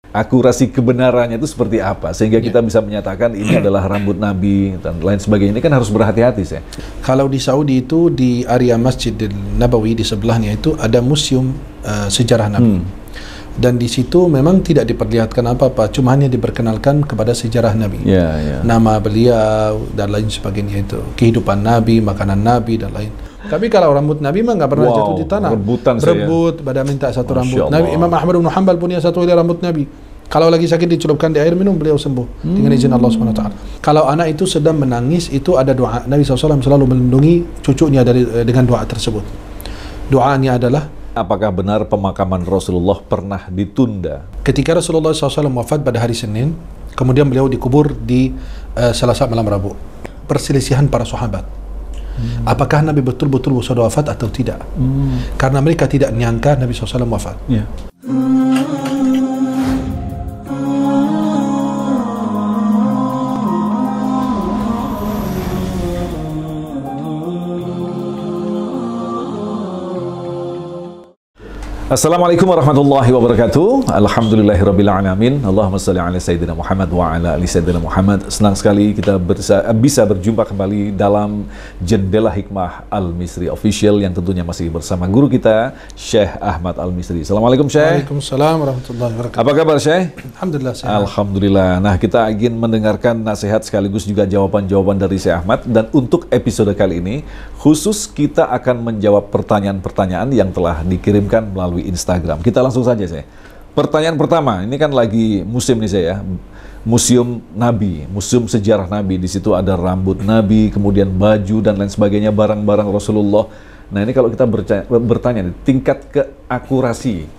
akurasi kebenarannya itu seperti apa sehingga kita bisa menyatakan ini adalah rambut Nabi dan lain sebagainya. Ini kan harus berhati-hati saya. Kalau di Saudi itu di area Masjidil Nabawi di sebelahnya itu ada museum sejarah Nabi. Dan di situ memang tidak diperlihatkan apa-apa, cuma hanya diperkenalkan kepada sejarah Nabi. Nama beliau dan lain sebagainya itu. Kehidupan Nabi, makanan Nabi dan lain. Tapi kalau rambut Nabi mah nggak pernah jatuh di tanah. Berebut, pada minta satu rambut. Nabi Imam Ahmad bin Hanbal punya satu helai rambut Nabi. Kalau lagi sakit dicelupkan di air minum, beliau sembuh dengan izin Allah SWT. Kalau anak itu sedang menangis, itu ada doa. Nabi SAW selalu melindungi cucunya dengan doa tersebut. Doanya adalah, apakah benar pemakaman Rasulullah pernah ditunda? Ketika Rasulullah SAW wafat pada hari Senin, kemudian beliau dikubur di Selasa malam Rabu. Perselisihan para sahabat. Apakah Nabi betul-betul sudah wafat atau tidak? Karena mereka tidak menyangka Nabi SAW wafat. Assalamualaikum warahmatullahi wabarakatuh. Alhamdulillahirabbil alamin. Allahumma shalli ala sayyidina Muhammad wa ala ali sayyidina Muhammad. Senang sekali kita bisa berjumpa kembali dalam Jendela Hikmah Al-Misri Official yang tentunya masih bersama guru kita Syekh Ahmad Al-Misri. Assalamualaikum Syekh. Waalaikumsalam warahmatullahi wabarakatuh. Apa kabar Syekh? Alhamdulillah sehat. Alhamdulillah. Nah, kita ingin mendengarkan nasihat sekaligus juga jawaban-jawaban dari Syekh Ahmad, dan untuk episode kali ini khusus kita akan menjawab pertanyaan-pertanyaan yang telah dikirimkan melalui Instagram. Kita langsung saja saya. Pertanyaan pertama, ini kan lagi musim nih saya, museum Nabi, museum sejarah Nabi. Di situ ada rambut Nabi, kemudian baju dan lain sebagainya, barang-barang Rasulullah. Nah, ini kalau kita bertanya tingkat keakurasi,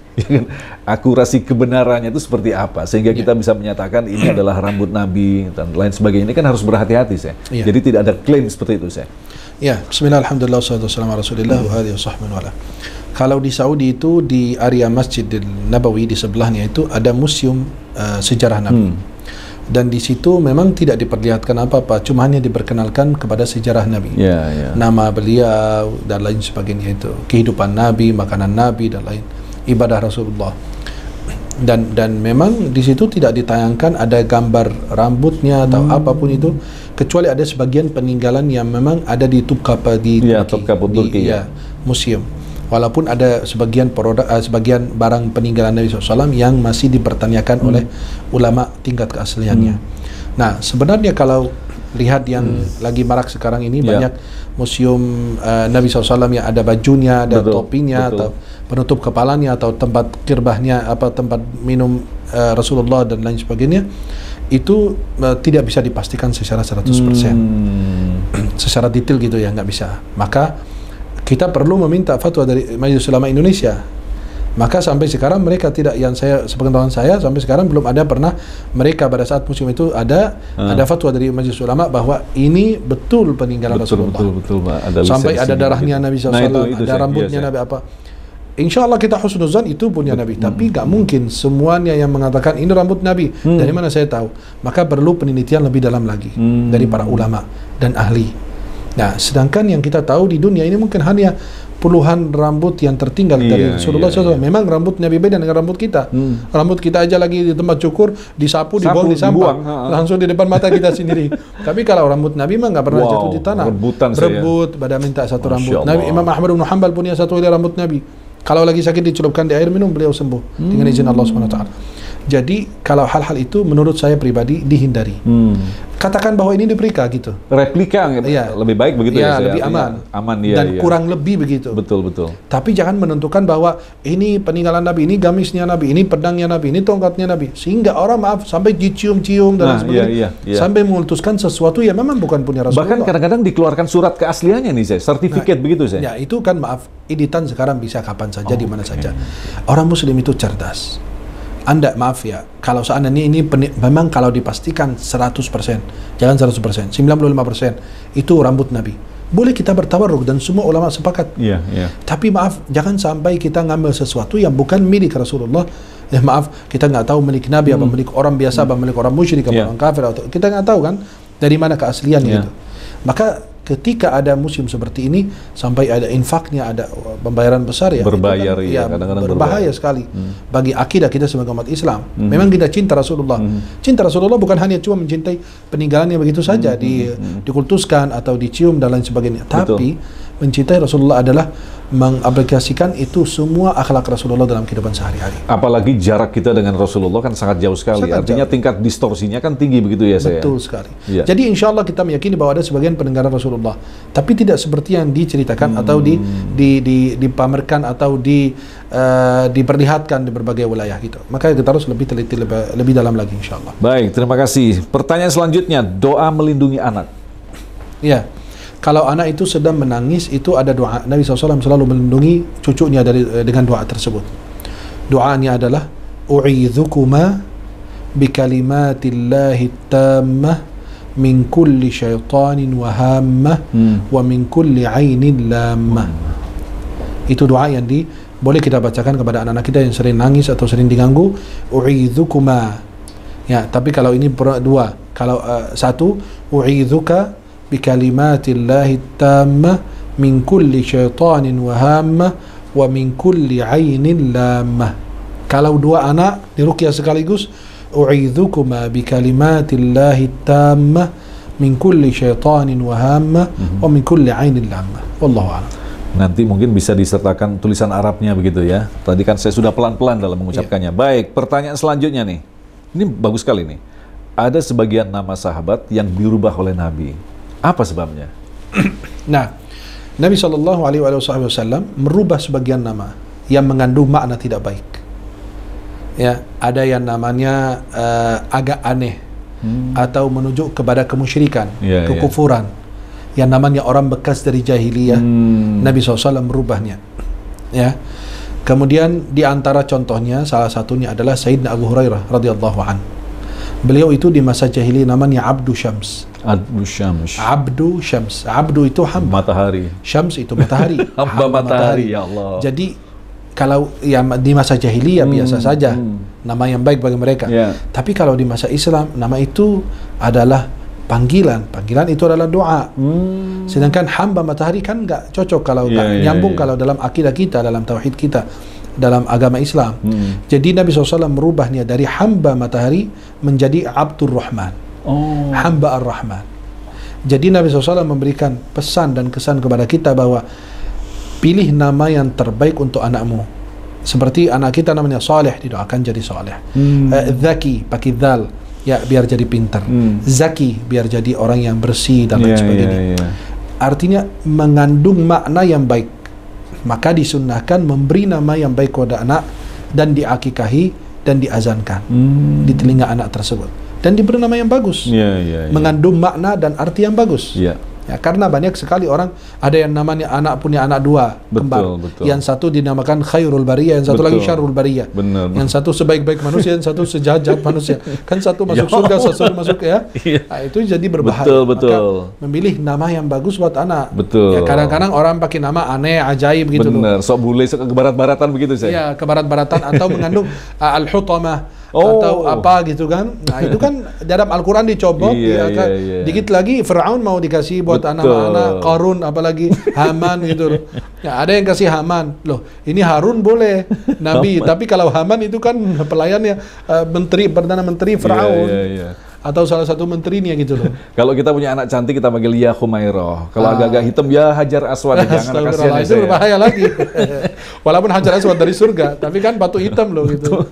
akurasi kebenarannya itu seperti apa sehingga kita bisa menyatakan ini adalah rambut Nabi dan lain sebagainya. Ini kan harus berhati-hati saya. Jadi tidak ada klaim seperti itu saya. Ya, bismillah, alhamdulillah, wassalatu wassalamu ala rasulillah wa alihi wasahbihi wa ala. Kalau di Saudi itu di area Masjidil Nabawi di sebelahnya itu ada museum sejarah Nabi. Dan di situ memang tidak diperlihatkan apa-apa, cuma hanya diperkenalkan kepada sejarah Nabi. Nama beliau dan lain sebagainya itu. Kehidupan Nabi, makanan Nabi dan lain. Ibadah Rasulullah. Dan memang di situ tidak ditayangkan ada gambar rambutnya atau apapun itu, kecuali ada sebagian peninggalan yang memang ada di Topkapi Turki, museum. Walaupun ada sebagian sebagian barang peninggalan Nabi SAW yang masih dipertanyakan oleh ulama tingkat keasliannya. Nah, sebenarnya kalau lihat yang lagi marak sekarang ini, banyak museum Nabi SAW yang ada bajunya, ada topinya, atau penutup kepalanya, atau tempat kirbahnya, tempat minum Rasulullah dan lain sebagainya, itu tidak bisa dipastikan secara 100%. Secara detail gitu ya, nggak bisa. Maka kita perlu meminta fatwa dari Majelis Ulama Indonesia. Maka sampai sekarang mereka tidak, yang saya sepengetahuan saya sampai sekarang belum ada pernah mereka pada saat museum itu ada fatwa dari Majelis Ulama bahwa ini betul peninggalan Rasulullah. Betul, ada sampai ada darahnya Nabi SAW, ada rambutnya Nabi apa. Insya Allah kita husnuzan itu punya Nabi. Tapi nggak mungkin semuanya yang mengatakan ini rambut Nabi. Dari mana saya tahu? Maka perlu penelitian lebih dalam lagi dari para ulama dan ahli. Nah, sedangkan yang kita tahu di dunia ini mungkin hanya puluhan rambut yang tertinggal dari Rasulullah SAW. Memang rambut Nabi beda dengan rambut kita. Rambut kita aja lagi di tempat cukur, disapu, dibuang di sampah, langsung di depan mata kita sendiri. Tapi kalau rambut Nabi mah nggak pernah jatuh di tanah. Berebut, pada minta satu rambut. Nabi Imam Ahmad bin Hanbal punya satu helai rambut Nabi. Kalau lagi sakit dicelupkan di air minum, beliau sembuh dengan izin Allah SWT. Jadi kalau hal-hal itu menurut saya pribadi dihindari. Katakan bahwa ini replika gitu. Replika lebih baik begitu ya? Lebih aman. Dan kurang lebih begitu. Betul. Tapi jangan menentukan bahwa ini peninggalan Nabi, ini gamisnya Nabi, ini pedangnya Nabi, ini tongkatnya Nabi. Sehingga orang sampai dicium-cium dan sebagainya. Sampai memutuskan sesuatu yang memang bukan punya Rasulullah. Bahkan kadang-kadang dikeluarkan surat keasliannya nih saya, sertifikat begitu saya. Ya itu kan editan sekarang bisa kapan saja, di mana saja. Orang Muslim itu cerdas. Anda maaf ya, kalau seandainya ini memang kalau dipastikan 100%, jangan 100%, 95% itu rambut Nabi, boleh kita bertawarruk dan semua ulama sepakat. Tapi maaf, jangan sampai kita ngambil sesuatu yang bukan milik Rasulullah. Maaf, kita nggak tahu milik Nabi apa milik orang biasa apa milik orang musyrik apa orang kafir, atau kita nggak tahu kan dari mana keasliannya itu. Maka ketika ada musim seperti ini sampai ada infaknya, ada pembayaran besar ya, berbayar itu kan, ya, kadang-kadang berbahaya sekali bagi akidah kita sebagai umat Islam. Memang kita cinta Rasulullah. Cinta Rasulullah bukan hanya cuma mencintai peninggalannya begitu saja, dikultuskan atau dicium dan lain sebagainya. Tapi mencintai Rasulullah adalah mengaplikasikan itu semua akhlak Rasulullah dalam kehidupan sehari-hari. Apalagi jarak kita dengan Rasulullah kan sangat jauh sekali. Artinya tingkat distorsinya kan tinggi begitu ya saya. Betul sekali. Ya. Jadi insya Allah kita meyakini bahwa ada sebagian pendengaran Rasulullah, tapi tidak seperti yang diceritakan atau dipamerkan atau diperlihatkan di berbagai wilayah gitu. Maka kita harus lebih teliti, lebih dalam lagi insya Allah. Baik, terima kasih. Pertanyaan selanjutnya, doa melindungi anak. Ya. Kalau anak itu sedang menangis, itu ada doa. Nabi SAW selalu melindungi cucunya dengan doa tersebut. Doanya adalah u'idzukuma bikalimatillahi tammah min kulli syaitanin wa hammah wa min kulli ainin lammah. Itu doa yang boleh kita bacakan kepada anak-anak kita yang sering nangis atau sering diganggu. U'idzukuma. Ya, tapi kalau ini dua. Kalau satu, u'idzuka bikalimatillahi tammah min kulli syaitanin wa hammah wa min kulli ainin lammah. Kalau dua anak diruqyah sekaligus, u'idzukuma bikalimatillahi tammah min kulli syaitanin wa hammah wa min kulli ainin lammah. Wallahu a'lam. Nanti mungkin bisa disertakan tulisan Arabnya begitu ya. Tadi kan saya sudah pelan-pelan dalam mengucapkannya. Baik, pertanyaan selanjutnya nih. Ini bagus sekali nih. Ada sebagian nama sahabat yang dirubah oleh Nabi. Apa sebabnya? Nah, Nabi SAW merubah sebagian nama yang mengandung makna tidak baik. Ya, ada yang namanya agak aneh atau menunjuk kepada kemusyrikan, kekufuran. Yang namanya orang bekas dari jahiliyah. Nabi SAW merubahnya. Ya. Kemudian di antara contohnya salah satunya adalah Sayyidina Abu Hurairah radhiyallahu an. Beliau itu di masa jahiliyah namanya Abdu Syams. Abdu Syams. Abdu Syams. Abdu itu hamba. Matahari. Syams itu matahari. Hamba matahari, ya Allah. Jadi kalau ya di masa jahiliyah biasa saja nama yang baik bagi mereka. Tapi kalau di masa Islam nama itu adalah panggilan. Panggilan itu adalah doa. Sedangkan hamba matahari kan nggak cocok kalau nggak nyambung kalau dalam akidah kita, dalam tauhid kita, dalam agama Islam. Jadi Nabi SAW merubahnya dari hamba matahari menjadi Abdur Rahman, hamba Ar-Rahman. Jadi Nabi SAW memberikan pesan dan kesan kepada kita bahwa pilih nama yang terbaik untuk anakmu. Seperti anak kita namanya Saleh, didoakan jadi Saleh. Zaki, pakai dal, ya biar jadi pintar. Zaki, biar jadi orang yang bersih dan lain sebagainya. Artinya mengandung makna yang baik. Maka disunnahkan memberi nama yang baik kepada anak dan diakikahi dan diazankan di telinga anak tersebut dan diberi nama yang bagus, mengandung makna dan arti yang bagus. Ya, karena banyak sekali orang ada yang namanya anak punya anak dua kembar. Yang satu dinamakan Khairul Bariyah, yang satu lagi Syarrul Bariyah. Yang satu sebaik-baik manusia, yang satu sejahat manusia. Kan satu masuk surga, satu masuk ya. Nah, itu jadi berbahaya. Maka memilih nama yang bagus buat anak. Ya, kadang-kadang orang pakai nama aneh, ajaib gitu loh. Sok bule, sok ke barat-baratan begitu saya. Iya, ke barat-baratan atau mengandung al-hutamah. Atau apa gitu kan. Nah itu kan dalam Al-Quran dicobot. Dikit lagi Fir'aun mau dikasih buat anak-anak, Qarun apalagi Haman gitu loh. Ya, ada yang kasih Haman. Loh ini Harun boleh Nabi, tapi kalau Haman itu kan pelayannya Perdana Menteri Fir'aun. Atau salah satu menterinya gitu loh. Kalau kita punya anak cantik kita panggil ya Khumairah. Kalau agak-agak hitam ya Hajar Aswad. Jangan kasihan ya. Itu berbahaya lagi. Walaupun Hajar Aswad dari surga, tapi kan batu hitam loh gitu.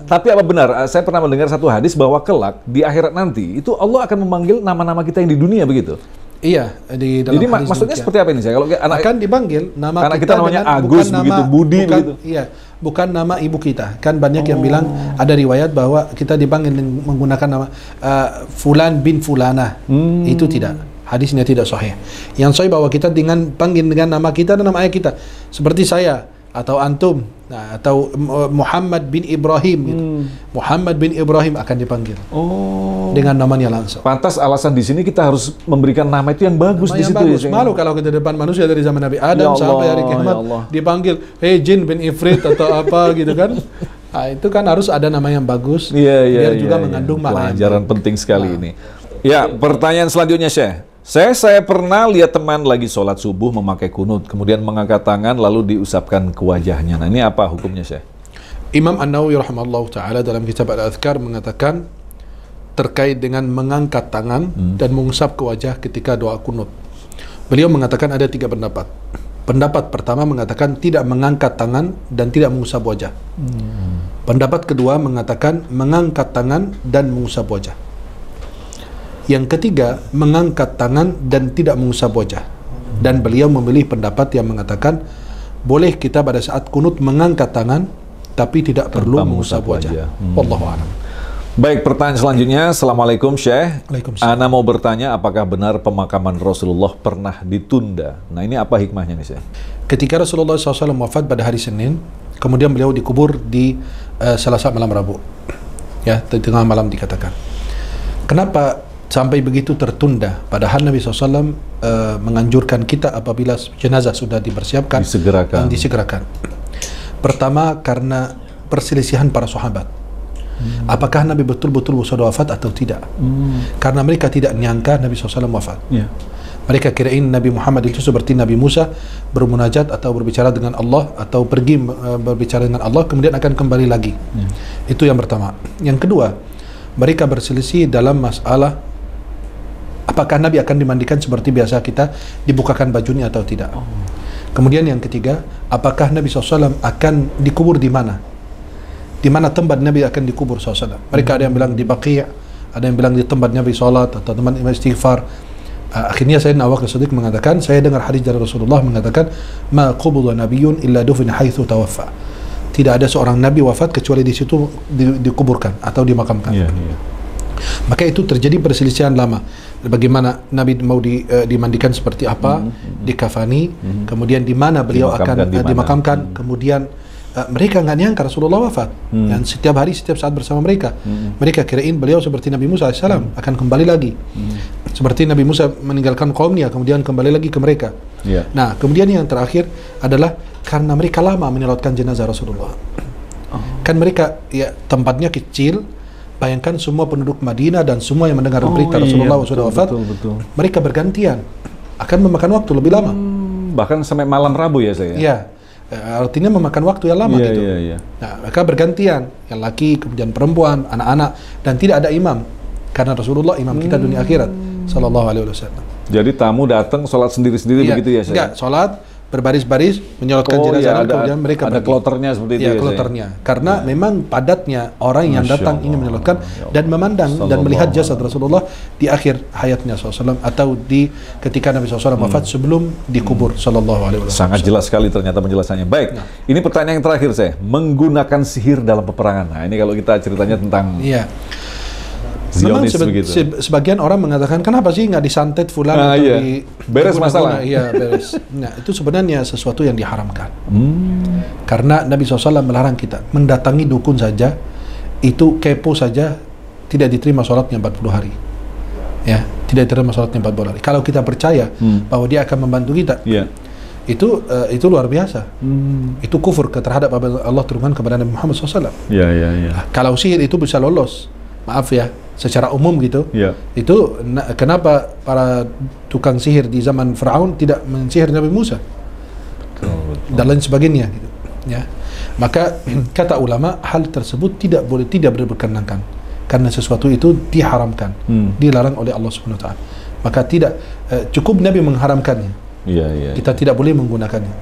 Tapi apa benar, saya pernah mendengar satu hadis bahwa kelak di akhirat nanti itu Allah akan memanggil nama-nama kita yang di dunia begitu? Iya, di dalam jadi maksudnya seperti apa ini saya? Kalau anak akan dipanggil nama anak kita namanya Agus begitu, Budi begitu. Iya, bukan nama ibu kita. Kan banyak yang bilang ada riwayat bahwa kita dipanggil menggunakan nama Fulan bin Fulana. Itu tidak. Hadisnya tidak sahih. Yang sahih bahwa kita panggil dengan nama kita dan nama ayah kita. Seperti saya atau antum, atau Muhammad bin Ibrahim gitu. Muhammad bin Ibrahim akan dipanggil dengan namanya langsung. Pantas alasan di sini kita harus memberikan nama itu yang bagus di situ. Bagus. Malu kalau kita depan manusia dari zaman Nabi Adam sampai hari kiamat dipanggil hey Jin bin Ifrit atau apa gitu kan. Nah, itu kan harus ada nama yang bagus biar juga mengandung makna. Pelajaran penting sekali ini. Ya, pertanyaan selanjutnya Syekh. Saya pernah lihat teman lagi sholat subuh memakai kunut, kemudian mengangkat tangan lalu diusapkan ke wajahnya. Nah, ini apa hukumnya, Syekh? Imam An-Nawawi rahimahullah ta'ala dalam kitab Al-Adhkar mengatakan terkait dengan mengangkat tangan dan mengusap ke wajah ketika doa kunut. Beliau mengatakan ada 3 pendapat. Pendapat pertama mengatakan tidak mengangkat tangan dan tidak mengusap wajah. Pendapat kedua mengatakan mengangkat tangan dan mengusap wajah. Yang ketiga mengangkat tangan dan tidak mengusap wajah. Dan beliau memilih pendapat yang mengatakan boleh kita pada saat kunut mengangkat tangan tapi tidak perlu mengusap wajah. Wallahu a'lam. Baik, pertanyaan selanjutnya. Assalamualaikum, Syekh. Waalaikumsalam. Ana mau bertanya, apakah benar pemakaman Rasulullah pernah ditunda? Nah, ini apa hikmahnya nih, Syekh? Ketika Rasulullah SAW wafat pada hari Senin, kemudian beliau dikubur di Selasa malam Rabu. Ya, tengah malam dikatakan. Kenapa sampai begitu tertunda? Padahal Nabi SAW menganjurkan kita apabila jenazah sudah dipersiapkan, disegerakan. Pertama, karena perselisihan para sahabat. Apakah Nabi betul-betul sudah wafat atau tidak? Karena mereka tidak menyangka Nabi SAW wafat. Mereka kirain Nabi Muhammad itu seperti Nabi Musa, bermunajat atau berbicara dengan Allah, atau pergi berbicara dengan Allah kemudian akan kembali lagi. Itu yang pertama. Yang kedua, mereka berselisih dalam masalah apakah Nabi akan dimandikan seperti biasa kita, dibukakan bajunya atau tidak. Kemudian yang ketiga, apakah Nabi SAW akan dikubur di mana? Di mana tempat Nabi akan dikubur SAW? Mereka ada yang bilang di Baqi', ada yang bilang di tempat Nabi salat atau tempat istighfar. Akhirnya Sayyidina Abu Bakar Siddiq mengatakan, saya dengar hadis dari Rasulullah mengatakan, ma qubida nabiyyun illa dufina haitsu tawaffa. Tidak ada seorang nabi wafat kecuali di situ dikuburkan atau dimakamkan. Maka itu terjadi perselisihan lama. Bagaimana Nabi mau dimandikan seperti apa, dikafani, kemudian di mana beliau akan dimakamkan, kemudian mereka nggak nyangka Rasulullah wafat dan setiap hari, setiap saat bersama mereka. Mereka kirain beliau seperti Nabi Musa AS akan kembali lagi, seperti Nabi Musa meninggalkan kaumnya kemudian kembali lagi ke mereka. Nah, kemudian yang terakhir adalah karena mereka lama menyolatkan jenazah Rasulullah. Kan mereka ya tempatnya kecil. Bayangkan semua penduduk Madinah dan semua yang mendengar berita Rasulullah sudah wafat, mereka bergantian akan memakan waktu lebih lama. Bahkan sampai malam Rabu ya saya. Iya. Artinya memakan waktu yang lama gitu. Nah, mereka bergantian, yang laki, kemudian perempuan, anak-anak, dan tidak ada imam karena Rasulullah imam kita dunia akhirat sallallahu alaihi wasallam. Jadi tamu datang sholat sendiri-sendiri begitu ya saya? Enggak, sholat berbaris-baris menyolatkan jenazah, kemudian mereka ada kloternya seperti itu ya, kloternya. Karena memang padatnya orang yang datang ingin menyolatkan dan memandang dan melihat jasad Rasulullah di akhir hayatnya SAW atau di ketika Nabi SAW wafat sebelum dikubur sallallahu alaihi wasallam. Sangat jelas sekali ternyata penjelasannya. Baik, ini pertanyaan yang terakhir saya. Menggunakan sihir dalam peperangan. Nah, ini kalau kita ceritanya tentang Zionis begitu. Sebagian orang mengatakan kenapa sih nggak disantet fulan atau beres masalah. Iya, beres. Nah, itu sebenarnya sesuatu yang diharamkan. Karena Nabi SAW melarang kita mendatangi dukun saja, itu kepo saja tidak diterima sholatnya 40 hari. Ya, tidak diterima sholatnya 40 hari. Kalau kita percaya bahwa dia akan membantu kita, itu luar biasa. Itu kufur terhadap Allah turunkan kepada Nabi Muhammad SAW. Kalau sihir itu bisa lolos, maaf ya, secara umum gitu. Itu kenapa para tukang sihir di zaman Firaun tidak mensihir Nabi Musa dan lain sebagainya gitu. Ya, maka kata ulama hal tersebut tidak boleh berkenankan karena sesuatu itu diharamkan, dilarang oleh Allah Subhanahu Wa Taala. Maka tidak cukup Nabi mengharamkannya. Kita tidak boleh menggunakannya.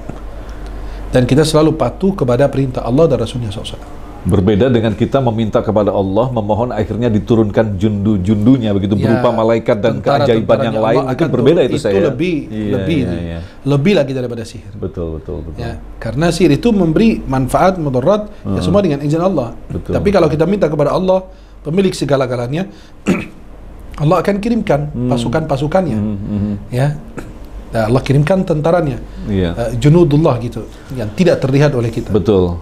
Dan kita selalu patuh kepada perintah Allah dan Rasulnya SAW. Berbeda dengan kita meminta kepada Allah, memohon akhirnya diturunkan jundu-jundunya begitu berupa malaikat dan keajaiban yang lain. Itu berbeda itu saya. Lebih lagi daripada sihir. Betul. Ya, karena sihir itu memberi manfaat, mudarat, ya semua dengan izin Allah. Tapi kalau kita minta kepada Allah, pemilik segala-galanya, Allah akan kirimkan pasukan-pasukannya. Ya. Nah, Allah kirimkan tentaranya, junudullah gitu, yang tidak terlihat oleh kita.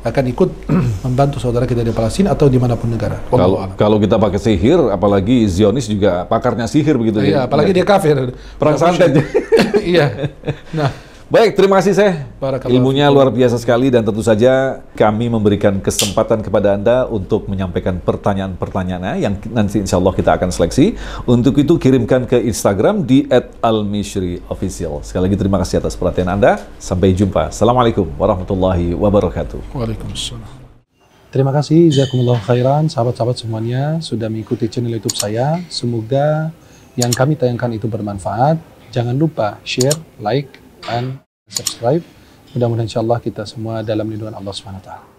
Akan ikut membantu saudara kita di Palestina atau dimanapun negara. Kalau kita pakai sihir, apalagi Zionis juga pakarnya sihir begitu. Apalagi dia kafir. Perang santet. Nah, Baik, terima kasih Syekh. Barakallahu Ilmunya fikum. luar biasa sekali dan tentu saja kami memberikan kesempatan kepada Anda untuk menyampaikan pertanyaan-pertanyaannya yang nanti insya Allah kita akan seleksi. Untuk itu kirimkan ke Instagram di @almishriofficial. Sekali lagi terima kasih atas perhatian Anda. Sampai jumpa. Assalamualaikum warahmatullahi wabarakatuh. Waalaikumsalam. Terima kasih, jazakumullah khairan, sahabat-sahabat semuanya sudah mengikuti channel YouTube saya. Semoga yang kami tayangkan itu bermanfaat. Jangan lupa share, like, dan subscribe. Mudah-mudahan insyaAllah kita semua dalam lindungan Allah SWT.